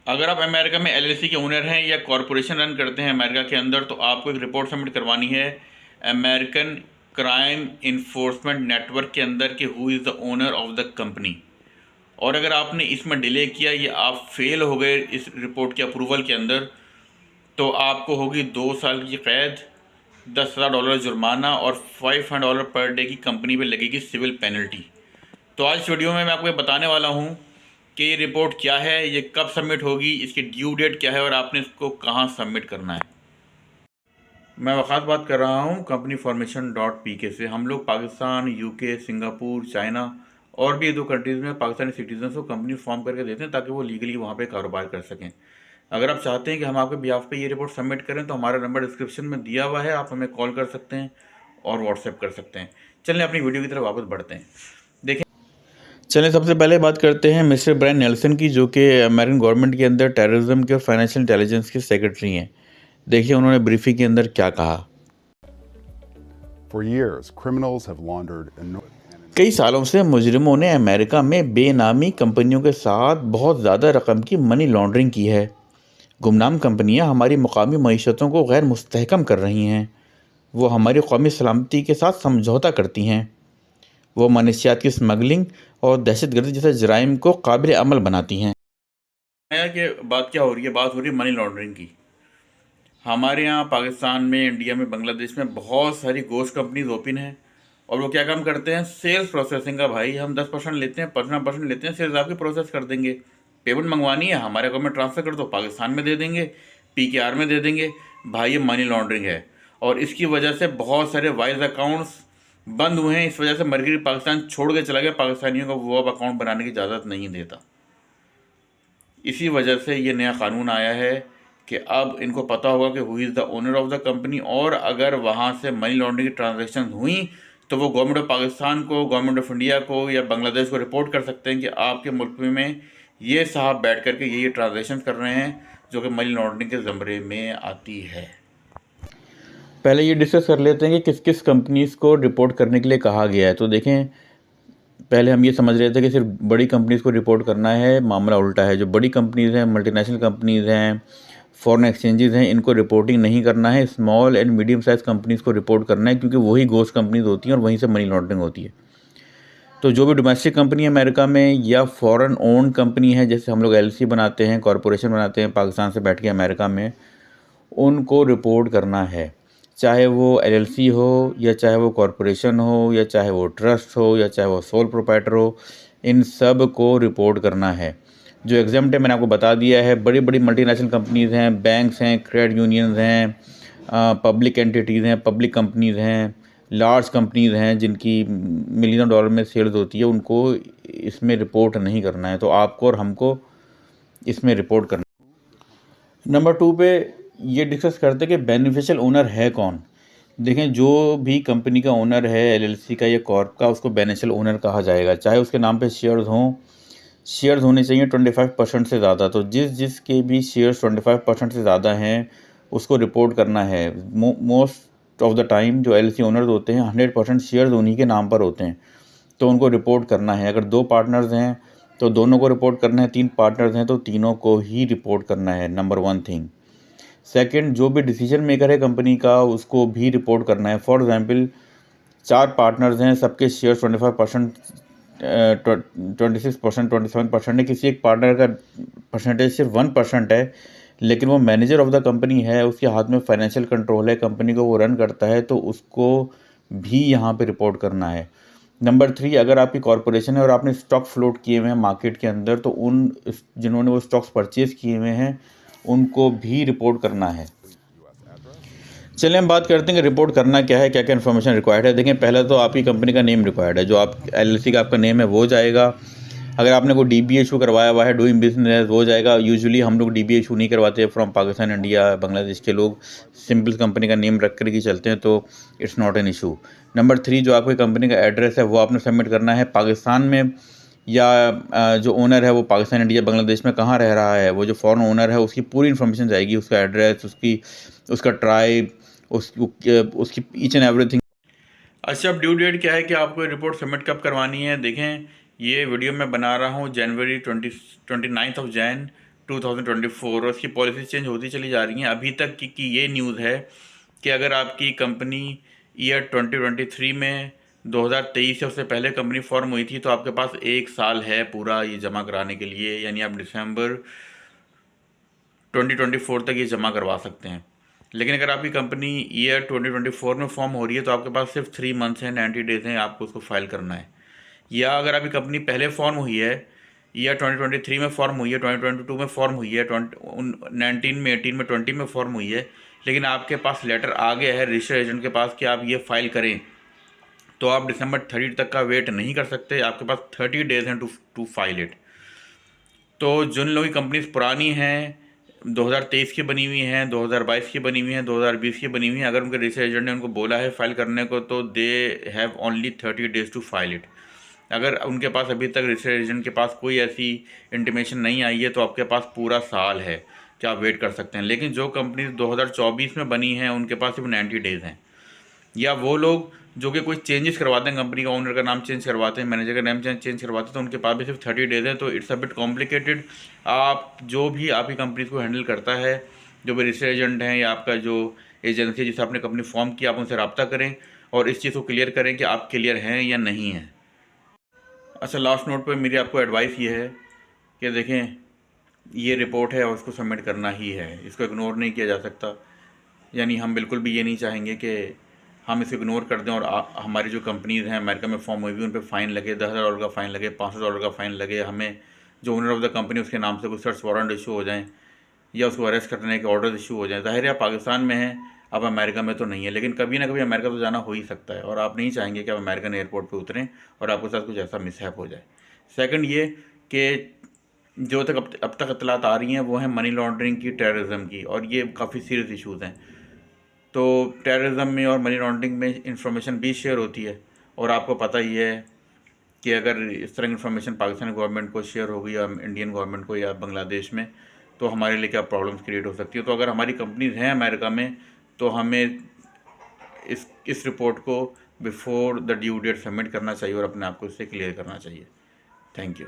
अगर आप अमेरिका में एलएलसी के ओनर हैं या कॉरपोरेशन रन करते हैं अमेरिका के अंदर, तो आपको एक रिपोर्ट सबमिट करवानी है अमेरिकन क्राइम इन्फोर्समेंट नेटवर्क के अंदर कि who is the owner of the company. और अगर आपने इसमें डिले किया या आप फेल हो गए इस रिपोर्ट के अप्रूवल के अंदर, तो आपको होगी 2 साल की कैद, $10,000 जुर्माना और $500 पर डे की कंपनी पे लगेगी सिविल पेनल्टी। तो आज इस वीडियो में मैं आपको ये बताने वाला हूँ कि ये रिपोर्ट क्या है, ये कब सबमिट होगी, इसकी ड्यू डेट क्या है और आपने इसको कहाँ सबमिट करना है। मैं वक़ात बात कर रहा हूँ कंपनी फॉर्मेशन डॉट पी के से। हम लोग पाकिस्तान, यूके, सिंगापुर, चाइना और भी 2 कंट्रीज़ में पाकिस्तानी सिटीजन्स को कंपनी फॉर्म करके देते हैं ताकि वो लीगली वहाँ पे कारोबार कर सकें। अगर आप चाहते हैं कि हम आपके बिहाफ पे ये रिपोर्ट सबमिट करें, तो हमारा नंबर डिस्क्रिप्शन में दिया हुआ है, आप हमें कॉल कर सकते हैं और व्हाट्सएप कर सकते हैं। चलिए अपनी वीडियो की तरफ वापस बढ़ते हैं। देखें, चलिए सबसे पहले बात करते हैं मिस्टर ब्रायन नेल्सन की, जो कि अमेरिकन गवर्नमेंट के अंदर टेररिज्म के और फाइनेंशियल इंटेलिजेंस के सेक्रेटरी हैं। देखिए उन्होंने ब्रीफिंग के अंदर क्या कहा। For years, criminals have laundered enormous. कई सालों से मुजरिमों ने अमेरिका में बेनामी कंपनियों के साथ बहुत ज़्यादा रकम की मनी लॉन्ड्रिंग की है। गुमनाम कंपनियां हमारी मकामी मईशतों को गैर मुस्तहकम कर रही हैं। वो हमारी कौमी सलामती के साथ समझौता करती हैं। वो मनशियात की स्मगलिंग और दहशतगर्दी जैसे जराइम को काबिल अमल बनाती हैं। कि बात क्या हो रही है? बात हो रही है मनी लॉन्ड्रिंग की। हमारे यहाँ पाकिस्तान में, इंडिया में, बांग्लादेश में बहुत सारी गोश्त कंपनीज ओपन हैं और वो क्या काम करते हैं? सेल्स प्रोसेसिंग का। भाई हम 10% लेते हैं, 15% लेते हैं, सेल्स आपकी प्रोसेस कर देंगे। पेमेंट मंगवानी है, हमारे अकाउंट में ट्रांसफ़र कर दो, पाकिस्तान में दे देंगे, पीकेआर में दे देंगे। भाई ये मनी लॉन्ड्रिंग है और इसकी वजह से बहुत सारे वाइज अकाउंट्स बंद हुए हैं। इस वजह से मरकरी पाकिस्तान छोड़ के चला गया, पाकिस्तानियों को वो अब अकाउंट बनाने की इजाज़त नहीं देता। इसी वजह से ये नया कानून आया है कि अब इनको पता होगा कि who is the owner of the company, और अगर वहाँ से मनी लॉन्ड्रिंग की ट्रांजैक्शन हुई तो वो गवर्नमेंट ऑफ पाकिस्तान को, गवर्नमेंट ऑफ इंडिया को या बांग्लादेश को रिपोर्ट कर सकते हैं कि आपके मुल्क में ये साहब बैठ करके ये ट्रांजैक्शन कर रहे हैं जो कि मनी लॉन्ड्रिंग के ज़मरे में आती है। पहले ये डिस्कस कर लेते हैं कि किस किस कंपनीज़ को रिपोर्ट करने के लिए कहा गया है। तो देखें, पहले हम ये समझ रहे थे कि सिर्फ बड़ी कंपनीज़ को रिपोर्ट करना है, मामला उल्टा है। जो बड़ी कंपनीज़ हैं, मल्टीनेशनल कंपनीज़ हैं, फॉरेन एक्सचेंजेस हैं, इनको रिपोर्टिंग नहीं करना है। Small and medium size companies को रिपोर्ट करना है, क्योंकि वही गोश्त कंपनीज़ होती हैं और वहीं से मनी लॉन्ड्रिंग होती है। तो जो भी डोमेस्टिक कंपनी है अमेरिका में या फॉरेन ओन कंपनी है, जैसे हम लोग एलसी बनाते हैं, कॉरपोरेशन बनाते हैं पाकिस्तान से बैठ के अमेरिका में, उनको रिपोर्ट करना है। चाहे वो एलएलसी हो या चाहे वो कॉरपोरेशन हो या चाहे वो ट्रस्ट हो या चाहे वो सोल प्रोप्राइटर हो, इन सब को रिपोर्ट करना है। जो एग्जाम्प्ट है मैंने आपको बता दिया है। बड़ी बड़ी मल्टीनेशनल कंपनीज़ हैं, बैंक्स हैं, क्रेडिट यूनियंस हैं, पब्लिक एंटिटीज़ हैं, पब्लिक कंपनीज़ हैं, लार्ज कंपनीज़ हैं जिनकी मिलियन डॉलर में सेल्स होती है, उनको इसमें रिपोर्ट नहीं करना है। तो आपको और हमको इसमें रिपोर्ट करना। नंबर 2 पे ये डिस्कस करते हैं कि बेनिफिशियल ओनर है कौन। देखें, जो भी कंपनी का ओनर है, एलएलसी का या कॉर्प का, उसको बेनिफिशियल ओनर कहा जाएगा। चाहे उसके नाम पे शेयर्स हों, शेयर्स होने चाहिए 25% से ज़्यादा। तो जिसके भी शेयर्स 25% से ज़्यादा हैं उसको रिपोर्ट करना है। मोस्ट ऑफ द टाइम जो एलएलसी ओनर्स होते हैं 100% शेयर्स उन्हीं के नाम पर होते हैं, तो उनको रिपोर्ट करना है। अगर 2 पार्टनर्स हैं तो दोनों को रिपोर्ट करना है, 3 पार्टनर्स हैं तो तीनों को ही रिपोर्ट करना है। Number 1 thing. सेकंड, जो भी डिसीजन मेकर है कंपनी का, उसको भी रिपोर्ट करना है। फॉर एग्जांपल, 4 पार्टनर्स हैं, सबके शेयर 25%, 26%, 27% है। किसी एक पार्टनर का परसेंटेज सिर्फ 1% है, लेकिन वो मैनेजर ऑफ द कंपनी है, उसके हाथ में फाइनेंशियल कंट्रोल है, कंपनी को वो रन करता है, तो उसको भी यहाँ पे रिपोर्ट करना है। नंबर 3, अगर आपकी कॉरपोरेशन है और आपने स्टॉक फ्लोट किए हुए हैं मार्केट के अंदर, तो जिन्होंने वो स्टॉक्स परचेज किए हुए हैं उनको भी रिपोर्ट करना है। चलिए हम बात करते हैं कि रिपोर्ट करना क्या है, क्या क्या इन्फॉर्मेशन रिक्वायर्ड है। देखें, पहले तो आपकी कंपनी का नेम रिक्वायर्ड है। जो आप एलएलसी का आपका नेम है वो जाएगा। अगर आपने कोई डीबी इशू करवाया हुआ है, डूइंग बिजनेस, वो जाएगा। यूजुअली हम लोग डीबी इशू नहीं करवाते फ्रॉम पाकिस्तान, इंडिया, बांग्लादेश के लोग सिंपल कंपनी का नेम रख कर के चलते हैं, तो it's not an issue. Number 3, जो आपकी कंपनी का एड्रेस है वो आपने सबमिट करना है। पाकिस्तान में या जो ओनर है वो पाकिस्तान, इंडिया, बांग्लादेश में कहाँ रह रहा है, वो जो फॉरेन ओनर है उसकी पूरी इन्फॉर्मेशन जाएगी, उसका एड्रेस, उसका ट्राइब, उसकी ईच एंड एवरीथिंग। अच्छा, अब ड्यू डेट क्या है कि आपको रिपोर्ट सबमिट कब करवानी है। देखें, ये वीडियो मैं बना रहा हूँ जनवरी 29 ऑफ जैन 2024 और इसकी पॉलिसी चेंज होती चली जा रही हैं। अभी तक की ये न्यूज़ है कि अगर आपकी कंपनी ईयर 2023 में 2023 से उससे पहले कंपनी फॉर्म हुई थी तो आपके पास 1 साल है पूरा ये जमा कराने के लिए, यानी आप दिसंबर 2024 तक ये जमा करवा सकते हैं। लेकिन अगर आपकी कंपनी ईयर 2024 में फॉर्म हो रही है तो आपके पास सिर्फ 3 मंथ्स हैं, 90 डेज हैं, आपको उसको फाइल करना है। या अगर आपकी कंपनी पहले फॉर्म हुई है, ईयर 2023 में फॉर्म हुई है, 2022 में फॉर्म हुई है, 19 में, 18 में, 20 में फॉर्म हुई है, लेकिन आपके पास लेटर आ गया है रजिस्टर एजेंट के पास कि आप ये फाइल करें, तो आप दिसंबर 30 तक का वेट नहीं कर सकते। आपके पास 30 डेज हैं टू फाइल इट। तो जिन लोगों की कंपनीज पुरानी हैं, 2023 की बनी हुई हैं, 2022 की बनी हुई हैं, 2020 की बनी हुई हैं, अगर उनके रजिस्टर एजेंट ने उनको बोला है फाइल करने को तो they have only 30 days to file it. अगर उनके पास अभी तक रजिस्टर एजेंट के पास कोई ऐसी इंटीमेशन नहीं आई है तो आपके पास पूरा साल है कि आप वेट कर सकते हैं। लेकिन जो कंपनी 2024 में बनी हैं उनके पास सिर्फ 90 डेज़ हैं। या वो लोग जो कि कोई चेंजेस करवाते हैं, कंपनी का ओनर का नाम चेंज करवाते हैं, मैनेजर का नाम चेंज करवाते हैं, तो उनके पास भी सिर्फ 30 डेज़ है। तो इट्स अ बिट कॉम्प्लिकेटेड। आप जो भी आपकी कंपनी को हैंडल करता है, जो भी रजिस्टर एजेंट हैं या आपका जो एजेंसी है जिसे आपने कंपनी फॉर्म किया, आप उनसे रब्ता करें और इस चीज़ को क्लियर करें कि आप क्लियर हैं या नहीं हैं। अच्छा, लास्ट नोट पे मेरी आपको एडवाइस ये है कि देखें, ये रिपोर्ट है और उसको सबमिट करना ही है, इसको इग्नोर नहीं किया जा सकता। यानी हम बिल्कुल भी ये नहीं चाहेंगे कि हम इसे इग्नोर कर दें और हमारी जो कंपनीज़ हैं अमेरिका में फॉर्म हुई हुई उन पर फ़ाइन लगे, $10,000 का फ़ाइन लगे, $500 का फ़ाइन लगे, हमें जो ओनर ऑफ द कंपनी उसके नाम से कुछ सर्च वारंट इशू हो जाएँ या उसको अरेस्ट करने के ऑर्डर इशू हो जाए। ज़ाहिर है आप पाकिस्तान में हैं, आप अमेरिका में तो नहीं है, लेकिन कभी ना कभी अमेरिका तो जाना हो ही सकता है और आप नहीं चाहेंगे कि आप अमेरिकन एयरपोर्ट पे उतरें और आपके साथ कुछ ऐसा मिसहैप हो जाए। सेकंड ये कि जो तक अब तक इत्तलात आ रही हैं वो हैं मनी लॉन्ड्रिंग की, टेररिज्म की, और ये काफ़ी सीरियस इशूज़ हैं। तो टेररिज्म में और मनी लॉन्ड्रिंग में इंफॉर्मेशन भी शेयर होती है और आपको पता ही है कि अगर इस तरह की इन्फॉर्मेशन पाकिस्तानी गवर्नमेंट को शेयर होगी या इंडियन गवर्नमेंट को या बांग्लादेश में, तो हमारे लिए क्या प्रॉब्लम्स क्रिएट हो सकती है। तो अगर हमारी कंपनीज हैं अमेरिका में तो हमें इस रिपोर्ट को before the due date submit करना चाहिए और अपने आप को इससे क्लियर करना चाहिए। Thank you.